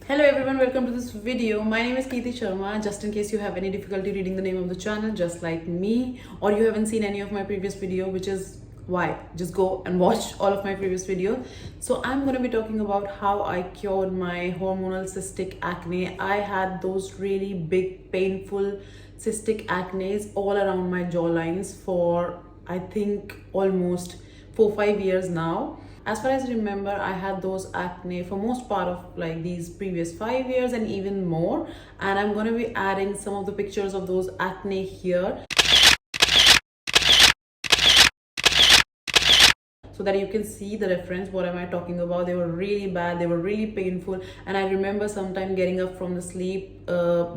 Hello everyone, welcome to this video. My name is Keerti Sharma. Just in case you have any difficulty reading the name of the channel, just like me, or you haven't seen any of my previous video, which is why, just go and watch all of my previous videos. So I'm going to be talking about how I cured my hormonal cystic acne. I had those really big, painful cystic acnes all around my jawlines for I think almost 4-5 years now. As far as I remember, I had those acne for most part of like these previous 5 years and even more. And I'm going to be adding some of the pictures of those acne here so that you can see the reference. What am I talking about? They were really bad, they were really painful, and I remember sometime getting up from the sleep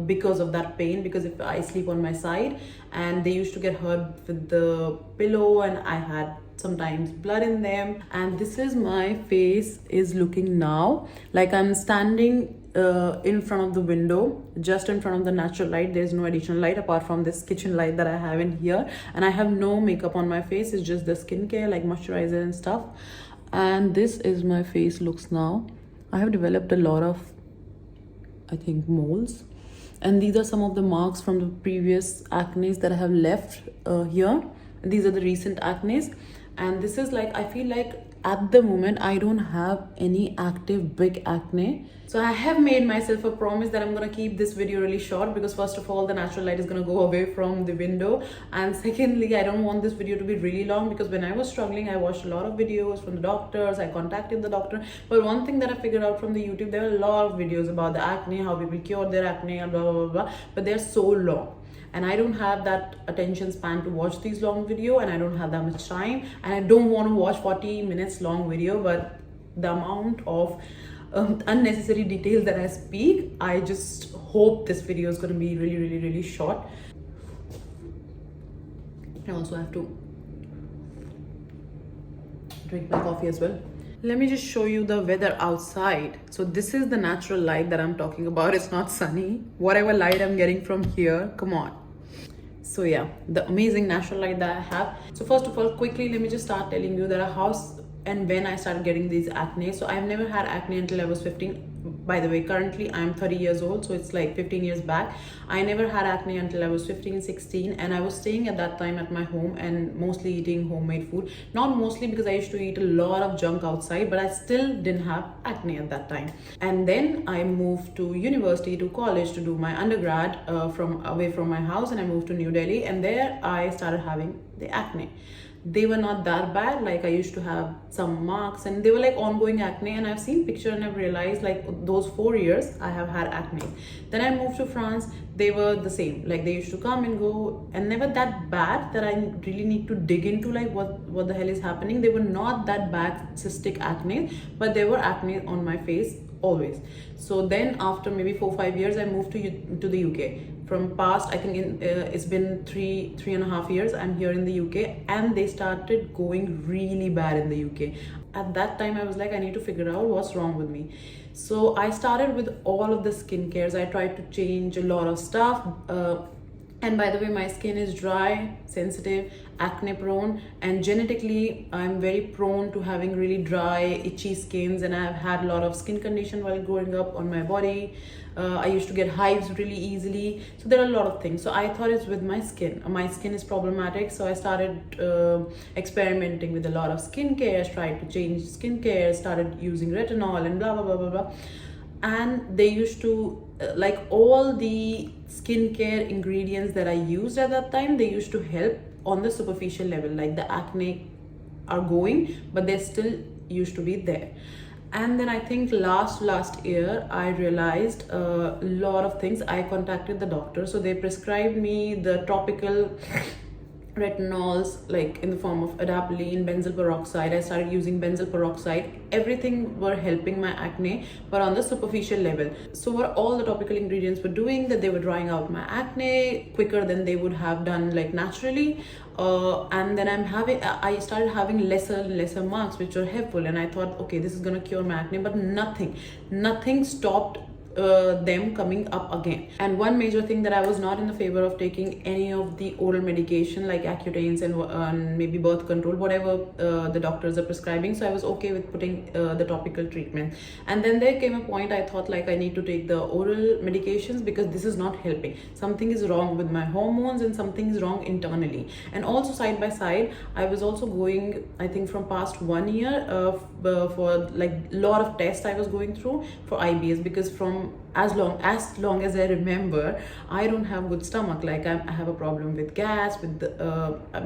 because of that pain, because if I sleep on my side and they used to get hurt with the pillow and I had sometimes blood in them. And this is my face is looking now. Like I'm standing in front of the window, just in front of the natural light. There's no additional light apart from this kitchen light that I have in here, and I have no makeup on my face. It's just the skincare like moisturizer and stuff. And this is my face looks now. I have developed a lot of, I think, moles, and these are some of the marks from the previous acne that I have left here. These are the recent acne, and this is like, I feel like at the moment I don't have any active big acne. So I have made myself a promise that I'm gonna keep this video really short, because first of all the natural light is gonna go away from the window, and secondly I don't want this video to be really long, because when I was struggling I watched a lot of videos from the doctors, I contacted the doctor. But one thing that I figured out from the YouTube, there are a lot of videos about the acne, how people cure their acne and blah blah blah blah, but they're so long. And I don't have that attention span to watch these long video, and I don't have that much time, and I don't want to watch 40 minutes long video. But the amount of unnecessary details that I speak, I just hope this video is going to be really short. I also have to drink my coffee as well. Let me just show you the weather outside. So this is the natural light that I'm talking about. It's not sunny. Whatever light I'm getting from here, come on. So yeah, the amazing natural light that I have. So first of all, quickly, let me just start telling you that how and when I started getting these acne. So I've never had acne until I was 15. By the way, currently I'm 30 years old, so it's like 15 years back. I never had acne until I was 15, 16, and I was staying at that time at my home and mostly eating homemade food. Not mostly, because I used to eat a lot of junk outside, but I still didn't have acne at that time. And then I moved to university, to college, to do my undergrad from away from my house, and I moved to New Delhi, and there I started having the acne. They were not that bad. Like I used to have some marks, and they were like ongoing acne, and I've seen picture and I've realized like those 4 years I have had acne. Then I moved to France. They were the same, like they used to come and go, and never that bad that I really need to dig into like what the hell is happening. They were not that bad cystic acne, but there were acne on my face always. So then after maybe 4-5 years I moved to the UK. From past, I think it's been three and a half years I'm here in the UK, and they started going really bad in the UK. At that time I was like, I need to figure out what's wrong with me. So I started with all of the skincares. I tried to change a lot of stuff, and by the way, my skin is dry, sensitive, acne prone, and genetically I'm very prone to having really dry, itchy skins, and I've had a lot of skin condition while growing up on my body. I used to get hives really easily. So there are a lot of things. So I thought it's with my skin. My skin is problematic. So I started experimenting with a lot of skincare, tried to change skincare, started using retinol and blah, blah, blah, blah, blah. And they used to, like all the skincare ingredients that I used at that time, they used to help on the superficial level. Like the acne are going, but they still used to be there. And then I think last year I realized a lot of things. I contacted the doctor, so they prescribed me the topical retinols, like in the form of adapalene, benzoyl peroxide. I started using benzoyl peroxide. Everything were helping my acne, but on the superficial level. So what all the topical ingredients were doing, that they were drying out my acne quicker than they would have done like naturally. And then I started having lesser and lesser marks, which were helpful, and I thought, okay, this is gonna cure my acne. But nothing stopped them coming up again. And one major thing, that I was not in the favor of taking any of the oral medication like Accutanes and maybe birth control, whatever the doctors are prescribing. So I was okay with putting the topical treatment. And then there came a point I thought like I need to take the oral medications because this is not helping. Something is wrong with my hormones and something is wrong internally. And also side by side, I was also going, I think from past 1 year for like lot of tests I was going through for IBS, because from as long as I remember, I don't have good stomach. Like I have a problem with gas, with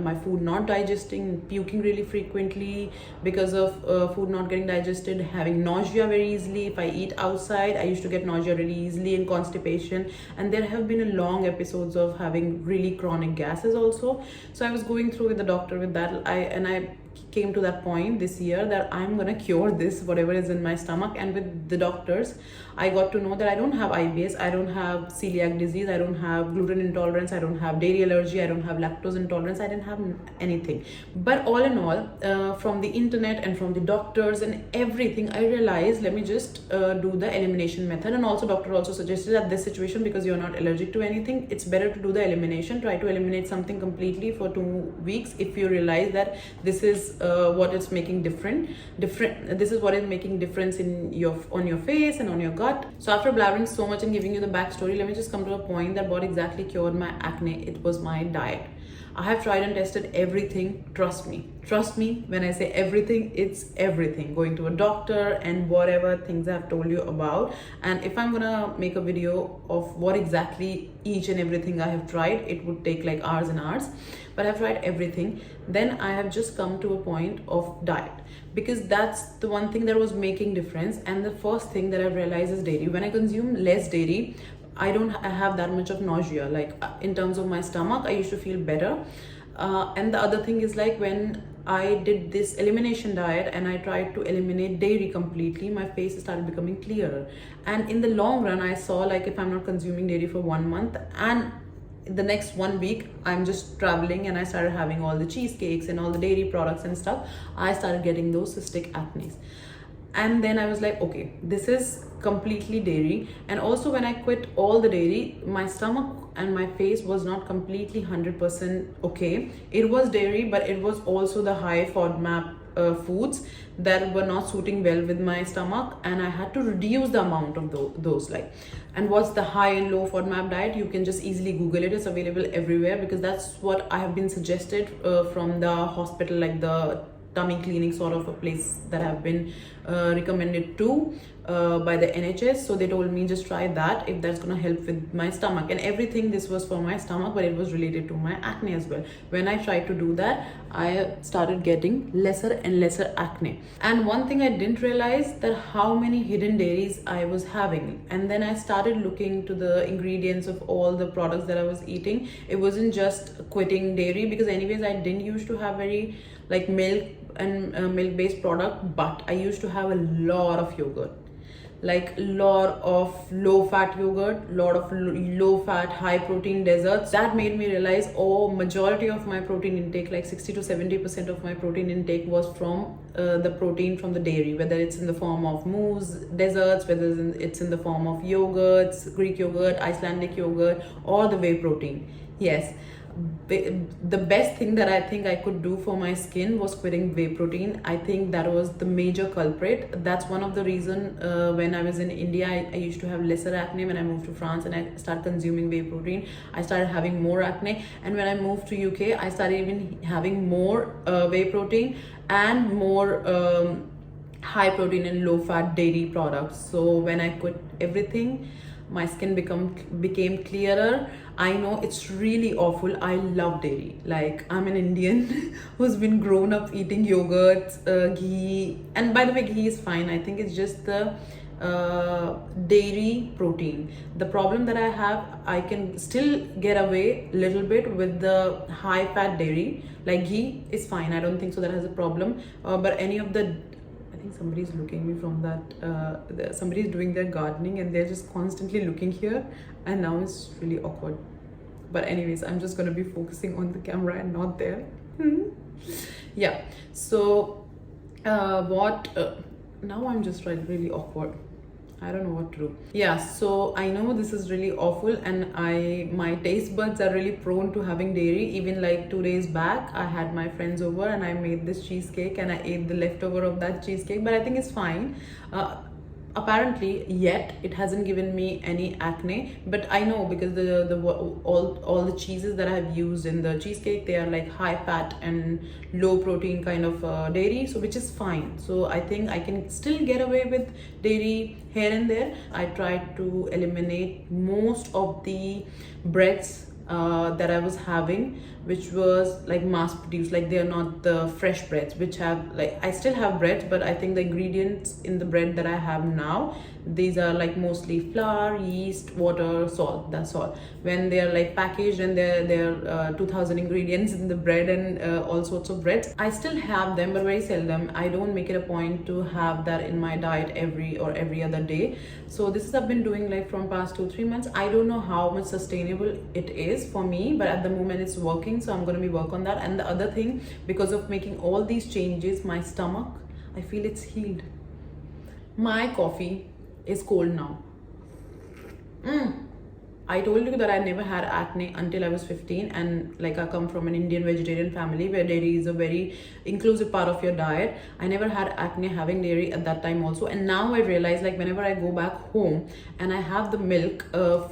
my food not digesting, puking really frequently because of food not getting digested, having nausea very easily. If I eat outside, I used to get nausea really easily, and constipation. And there have been a long episodes of having really chronic gases also. So I was going through with the doctor with that. I came to that point this year that I'm gonna cure this, whatever is in my stomach. And with the doctors, I got to know that I don't have IBS, I don't have celiac disease, I don't have gluten intolerance, I don't have dairy allergy, I don't have lactose intolerance, I didn't have anything. But all in all, from the internet and from the doctors and everything, I realized, let me just do the elimination method. And also doctor also suggested that this situation, because you're not allergic to anything, it's better to do the elimination. Try to eliminate something completely for 2 weeks if you realize that this is what is making different. This is what is making difference on your face and on your gut. So after blabbering so much and giving you the backstory, let me just come to a point that what exactly cured my acne. It was my diet. I have tried and tested everything. Trust me when I say everything, it's everything. Going to a doctor and whatever things I've told you about. And if I'm gonna make a video of what exactly each and everything I have tried, it would take like hours and hours. But I've tried everything. Then I have just come to a point of diet, because that's the one thing that was making difference. And the first thing that I've realized is dairy. When I consume less dairy, I have that much of nausea. Like in terms of my stomach, I used to feel better. And the other thing is, like when I did this elimination diet and I tried to eliminate dairy completely, my face started becoming clearer. And in the long run, I saw like if I'm not consuming dairy for 1 month, and the next 1 week I'm just traveling and I started having all the cheesecakes and all the dairy products and stuff, I started getting those cystic acne. And then I was like, okay, this is completely dairy. And also when I quit all the dairy, my stomach and my face was not completely 100% okay. It was dairy, but it was also the high FODMAP foods that were not suiting well with my stomach, and I had to reduce the amount of those. Like, and what's the high and low FODMAP diet? You can just easily Google it. It's available everywhere, because that's what I have been suggested from the hospital, like the tummy clinic sort of a place that I've been recommended to by the NHS. So they told me just try that if that's gonna help with my stomach. And everything, this was for my stomach, but it was related to my acne as well. When I tried to do that, I started getting lesser and lesser acne. And one thing I didn't realize, that how many hidden dairies I was having. And then I started looking to the ingredients of all the products that I was eating. It wasn't just quitting dairy, because anyways I didn't used to have very like milk and milk based product, but I used to have a lot of yogurt, like lot of low fat yogurt, lot of low fat high protein desserts. That made me realize, oh, majority of my protein intake, like 60 to 70% of my protein intake was from the protein from the dairy, whether it's in the form of mousse desserts, whether it's in the form of yogurts, Greek yogurt, Icelandic yogurt, or the whey protein. Yes, the best thing that I think I could do for my skin was quitting whey protein. I think that was the major culprit. That's one of the reason when I was in India, I used to have lesser acne. When I moved to France and I started consuming whey protein, I started having more acne. And when I moved to UK, I started even having more whey protein and more high protein and low fat dairy products. So when I quit everything, my skin became clearer. I know it's really awful. I love dairy. Like, I'm an Indian who's been grown up eating yogurt, ghee. And by the way, ghee is fine. I think it's just the dairy protein. The problem that I have, I can still get away a little bit with the high fat dairy. Like ghee is fine. I don't think so that has a problem. But any of the, I think somebody's looking at me from that, somebody's doing their gardening and they're just constantly looking here, and now it's really awkward. But anyways, I'm just going to be focusing on the camera and not there. Yeah, so now I'm just really awkward. I don't know what to do. Yeah, so I know this is really awful, and my taste buds are really prone to having dairy. Even like 2 days back, I had my friends over and I made this cheesecake and I ate the leftover of that cheesecake, but I think it's fine. Apparently yet it hasn't given me any acne, but I know because all the cheeses that I have used in the cheesecake, they are like high fat and low protein kind of dairy, so which is fine. So I think I can still get away with dairy here and there. I tried to eliminate most of the breads that I was having, which was like mass produced, like they are not the fresh breads, which have like, I still have breads, but I think the ingredients in the bread that I have now, these are like mostly flour, yeast, water, salt, that's all. When they are like packaged and they're 2000 ingredients in the bread and all sorts of breads, I still have them, but very seldom. I don't make it a point to have that in my diet every other day. So this is I've been doing like from past 2-3 months. I don't know how much sustainable it is for me, but at the moment it's working, so I'm going to be work on that. And the other thing, because of making all these changes, my stomach, I feel it's healed. My coffee is cold now. I told you that I never had acne until I was 15, and like I come from an Indian vegetarian family where dairy is a very inclusive part of your diet. I never had acne having dairy at that time also, and now I realize like whenever I go back home and I have the milk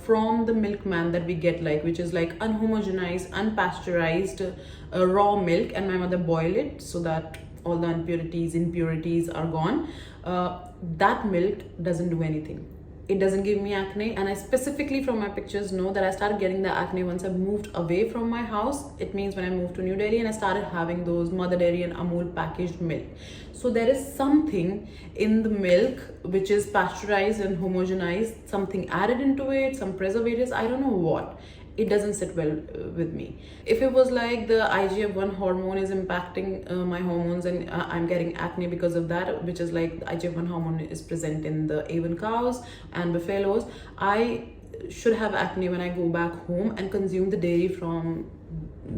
from the milkman that we get, like which is like unhomogenized, unpasteurized raw milk, and my mother boil it so that all the impurities are gone. That milk doesn't do anything. It doesn't give me acne, and I specifically from my pictures know that I started getting the acne once I moved away from my house. It means when I moved to New Delhi and I started having those Mother Dairy and Amul packaged milk. So there is something in the milk which is pasteurized and homogenized, something added into it, some preservatives, I don't know what. It doesn't sit well with me. If it was like the IGF-1 hormone is impacting my hormones and I'm getting acne because of that, which is like the IGF-1 hormone is present in the A1 cows and buffaloes, I should have acne when I go back home and consume the dairy from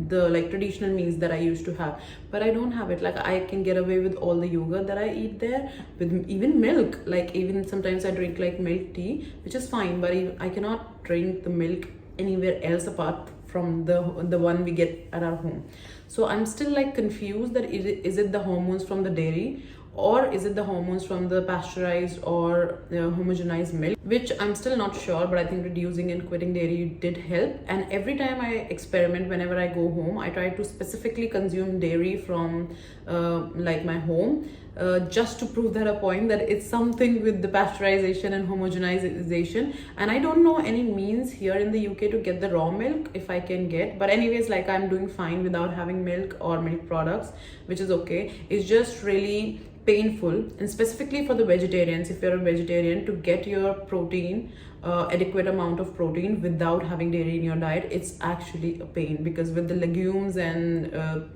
the like traditional meals that I used to have. But I don't have it. Like I can get away with all the yogurt that I eat there, with even milk. Like even sometimes I drink like milk tea, which is fine, but I cannot drink the milk anywhere else apart from the one we get at our home. So I'm still like confused that is it the hormones from the dairy, or is it the hormones from the pasteurized or homogenized milk, which I'm still not sure. But I think reducing and quitting dairy did help. And every time I experiment, whenever I go home, I try to specifically consume dairy from like my home, just to prove that a point that it's something with the pasteurization and homogenization. And I don't know any means here in the UK to get the raw milk, if I can get, but anyways, like I'm doing fine without having milk or milk products, which is okay. It's just really painful, and specifically for the vegetarians, if you're a vegetarian, to get your protein, adequate amount of protein without having dairy in your diet, it's actually a pain, because with the legumes and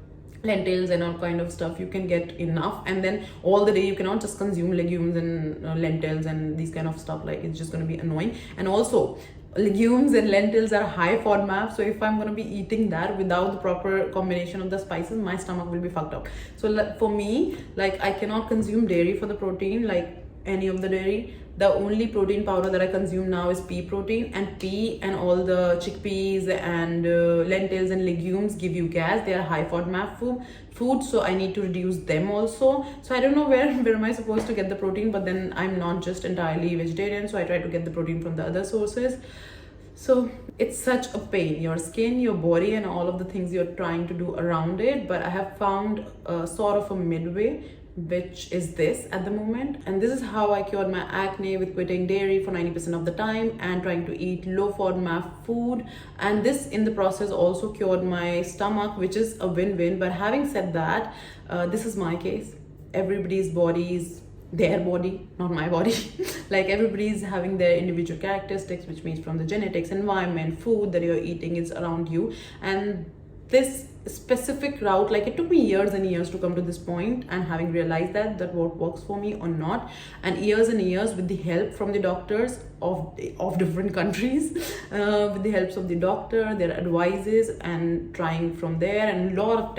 lentils and all kind of stuff, you can get enough, and then all the day you cannot just consume legumes and lentils and these kind of stuff. Like it's just going to be annoying. And also legumes and lentils are high FODMAP, so if I'm going to be eating that without the proper combination of the spices, my stomach will be fucked up. So for me, like I cannot consume dairy for the protein, like any of the dairy. The only protein powder that I consume now is pea protein, and pea and all the chickpeas and lentils and legumes give you gas. They are high FODMAP food, so I need to reduce them also. So I don't know where am I supposed to get the protein, but then I'm not just entirely vegetarian, so I try to get the protein from the other sources. So it's such a pain, your skin, your body, and all of the things you're trying to do around it. But I have found sort of a midway, which is this at the moment. And this is how I cured my acne, with quitting dairy for 90% of the time and trying to eat low FODMAP food. And this in the process also cured my stomach, which is a win-win. But having said that, this is my case. Everybody's body is their body, not my body. Like everybody's having their individual characteristics, which means from the genetics, environment, food that you're eating is around you. And this specific route, like it took me years and years to come to this point, and having realized that what works for me or not, and years with the help from the doctors of different countries, with the helps of the doctor, their advices, and trying from there, and lot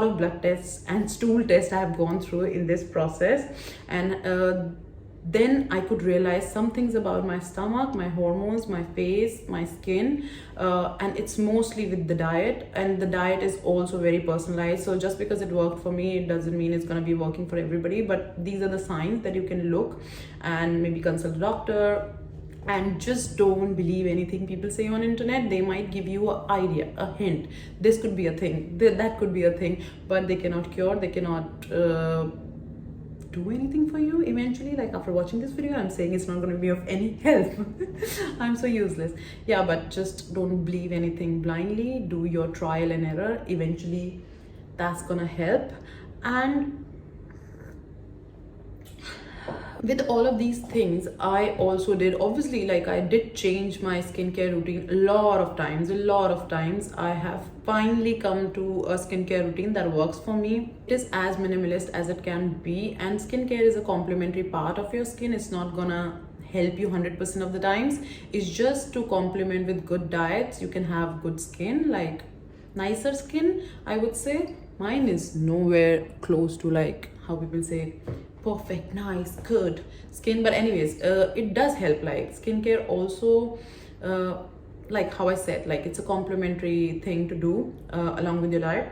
of blood tests and stool tests I have gone through in this process. And then I could realize some things about my stomach, my hormones, my face, my skin, and it's mostly with the diet. And the diet is also very personalized. So just because it worked for me, it doesn't mean it's going to be working for everybody. But these are the signs that you can look and maybe consult a doctor. And just don't believe anything people say on internet. They might give you an idea, a hint. This could be a thing, that could be a thing, but they cannot cure, they cannot do anything for you eventually. Like after watching this video, I'm saying it's not going to be of any help. I'm so useless. Yeah, but just don't believe anything blindly. Do your trial and error. Eventually that's gonna help. And with all of these things, I also did, obviously, like I did change my skincare routine a lot of times. I have finally come to a skincare routine that works for me. It is as minimalist as it can be, and skincare is a complementary part of your skin. It's not gonna help you 100% of the times. It's just to complement with good diets. You can have good skin, like nicer skin, I would say. Mine is nowhere close to like how people say perfect, nice, good skin. But anyways, it does help. Like skincare also, like how I said, like it's a complementary thing to do along with your diet.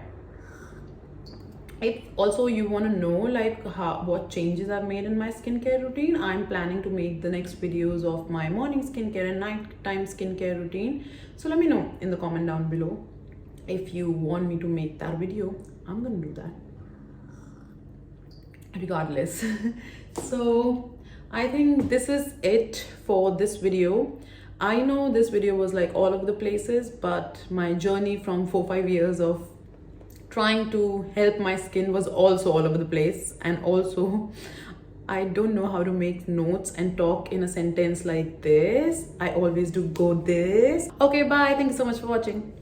If also you want to know like what changes I've made in my skincare routine, I'm planning to make the next videos of my morning skincare and nighttime skincare routine. So let me know in the comment down below if you want me to make that video. I'm gonna do that regardless. So I think this is it for this video. I know this video was like all over the places, but my journey from 4-5 years of trying to help my skin was also all over the place. And also I don't know how to make notes and talk in a sentence like this. I always do go this. Okay, bye. Thank you so much for watching.